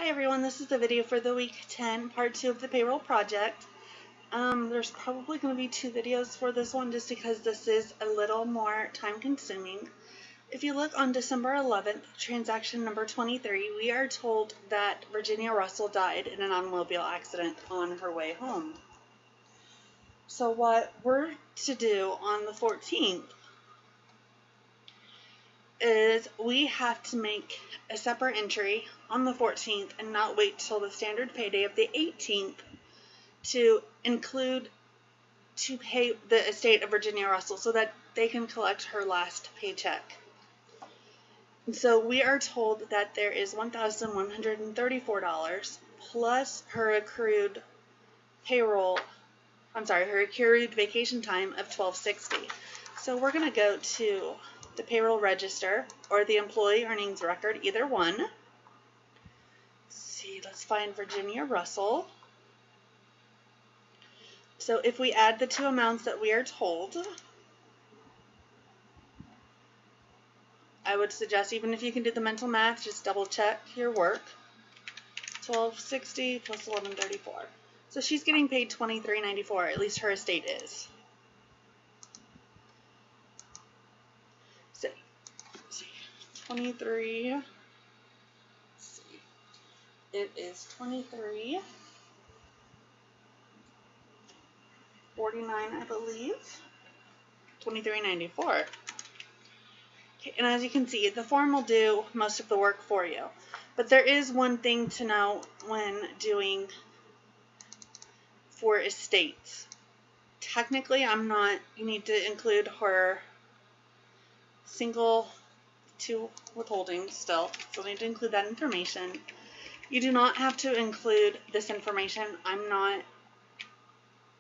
Hi everyone, this is the video for the week 10, part 2 of the payroll project. There's probably going to be 2 videos for this one just because this is a little more time consuming. If you look on December 11th, transaction number 23, we are told that Virginia Russell died in an automobile accident on her way home. So what we're to do on the 14th is we have to make a separate entry on the 14th and not wait till the standard payday of the 18th to pay the estate of Virginia Russell so that they can collect her last paycheck. And so we are told that there is $1,134 plus her accrued vacation time of $1,260. So we're going to go to the payroll register or the employee earnings record, either one. Let's find Virginia Russell. So if we add the 2 amounts that we are told, I would suggest, even if you can do the mental math, just double check your work. 1260 plus 1134. So she's getting paid $23.94, at least her estate is. So, let's see, 23, let's see, it is 23.49, I believe. 23.94. Okay, and as you can see, the form will do most of the work for you. But there is one thing to know when doing for estates. Technically, you need to include her single 2 withholdings still, so we need to include that information. You do not have to include this information.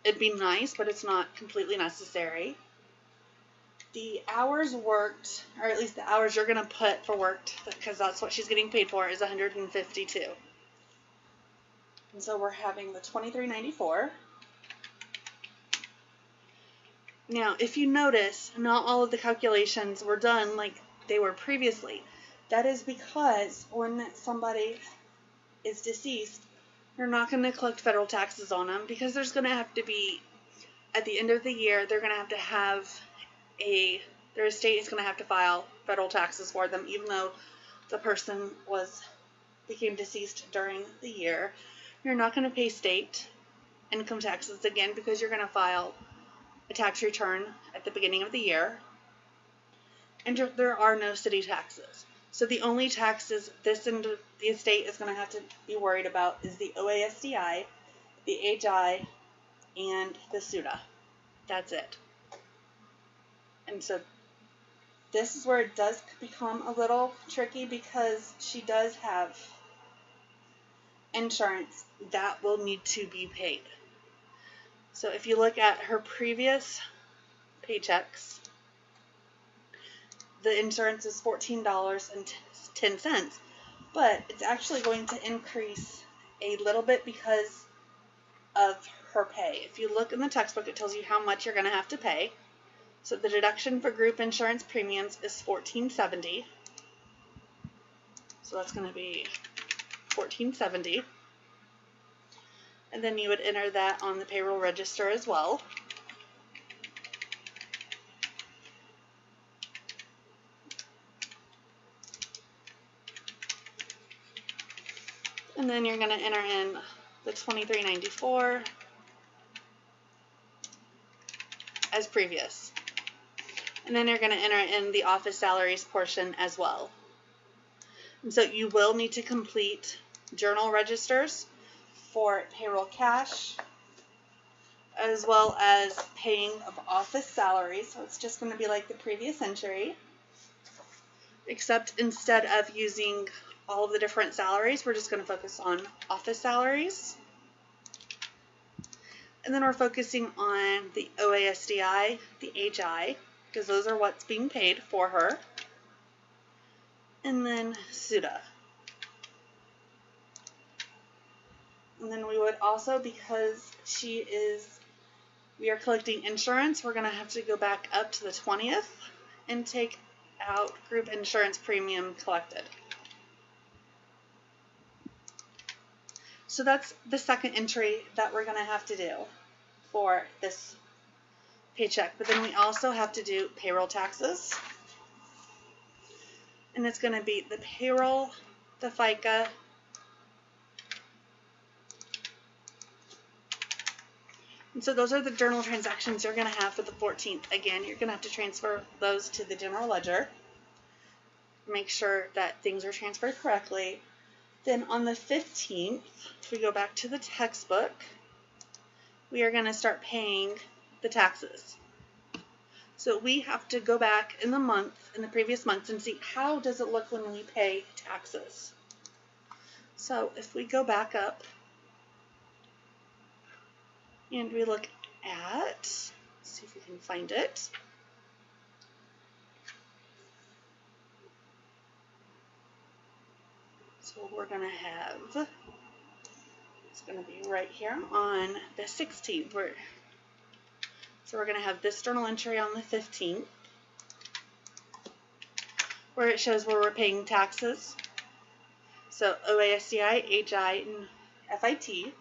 It'd be nice, but it's not completely necessary. The hours worked, or at least the hours you're going to put for worked, because that's what she's getting paid for, is 152. And so we're having the $23.94. Now, if you notice, not all of the calculations were done like they were previously. That is because when somebody is deceased, you're not going to collect federal taxes on them, because there's going to have to be, at the end of the year, they're going to have their estate is going to have to file federal taxes for them, even though the person became deceased during the year. You're not going to pay state income taxes again, because you're going to file a tax return at the beginning of the year, and there are no city taxes. So the only taxes the estate is going to have to be worried about is the OASDI, the HI, and the SUDA. That's it. And so this is where it does become a little tricky, because she does have insurance that will need to be paid. So if you look at her previous paychecks, the insurance is $14.10, but it's actually going to increase a little bit because of her pay. If you look in the textbook, it tells you how much you're going to have to pay. So the deduction for group insurance premiums is $14.70. So that's going to be $14.70. And then you would enter that on the payroll register as well. And then you're going to enter in the $23.94 as previous. And then you're going to enter in the office salaries portion as well. And so you will need to complete journal registers for payroll cash, as well as paying of office salaries. So it's just going to be like the previous entry, except instead of using all of the different salaries, we're just going to focus on office salaries. And then we're focusing on the OASDI, the HI, because those are what's being paid for her. And then SUDA. And then we would also, because we are collecting insurance, we're going to have to go back up to the 20th and take out group insurance premium collected. So that's the second entry that we're going to have to do for this paycheck. But then we also have to do payroll taxes. And it's going to be the payroll, the FICA, and so those are the journal transactions you're going to have for the 14th. Again, you're going to have to transfer those to the general ledger. Make sure that things are transferred correctly. Then on the 15th, if we go back to the textbook, we are going to start paying the taxes. So we have to go back in the previous months, and see how does it look when we pay taxes. So if we go back up and we look at, let's see if we can find it. So we're going to have, it's going to be right here on the 16th. So we're going to have this journal entry on the 15th, where it shows where we're paying taxes. So OASCI, HI, and FIT.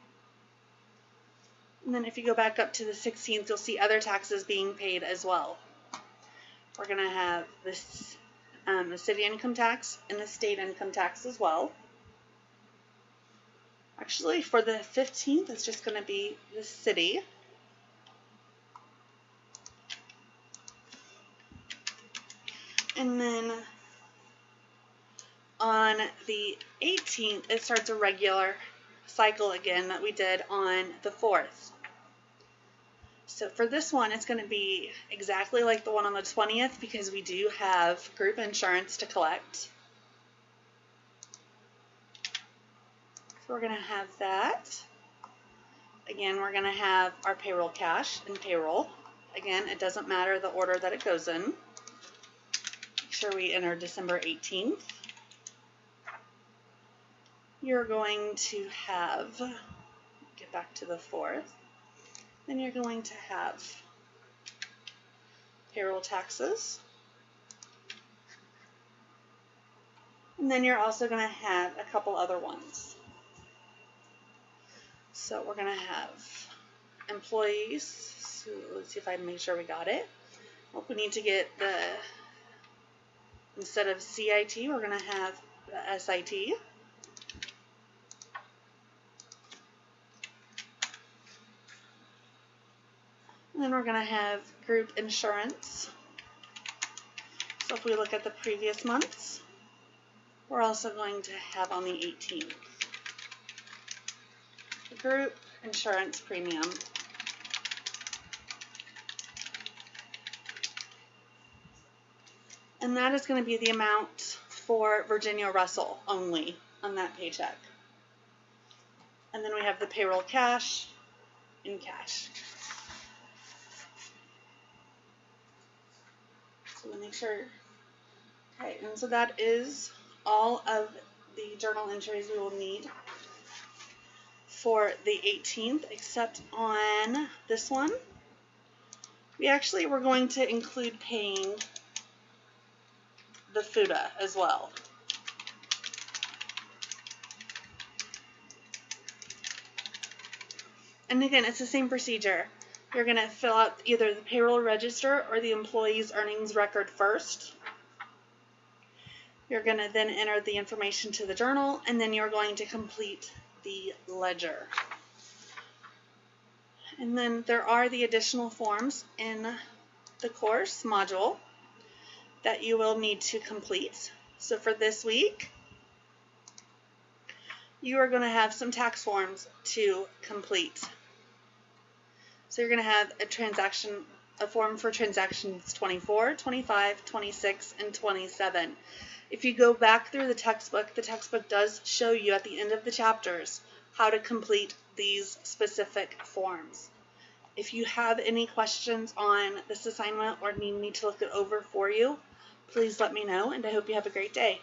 And then if you go back up to the 16th, you'll see other taxes being paid as well. We're going to have this, the city income tax and the state income tax as well. Actually, for the 15th, it's just going to be the city. And then on the 18th, it starts a regular cycle again that we did on the 4th. So for this one, it's going to be exactly like the one on the 20th, because we do have group insurance to collect. So we're going to have that. Again, we're going to have our payroll cash and payroll. Again, it doesn't matter the order that it goes in. Make sure we enter December 18th. You're going to have, get back to the 4th, then you're going to have payroll taxes. And then you're also going to have a couple other ones. So we're going to have employees. So let's see if I can make sure we got it. Well, we need to get the, instead of CIT, we're going to have the SIT. And then we're going to have group insurance. So if we look at the previous months, we're also going to have on the 18th the group insurance premium. And that is going to be the amount for Virginia Russell only on that paycheck. And then we have the payroll cash in cash. So we'll make sure. Okay, and so that is all of the journal entries we will need for the 18th, except on this one. We actually were going to include paying the FUTA as well. And again, it's the same procedure. You're going to fill out either the payroll register or the employee's earnings record first. You're going to then enter the information to the journal, and then you're going to complete the ledger. And then there are the additional forms in the course module that you will need to complete. So for this week, you are going to have some tax forms to complete. So you're going to have a form for transactions 24, 25, 26, and 27. If you go back through the textbook does show you at the end of the chapters how to complete these specific forms. If you have any questions on this assignment or need me to look it over for you, please let me know, and I hope you have a great day.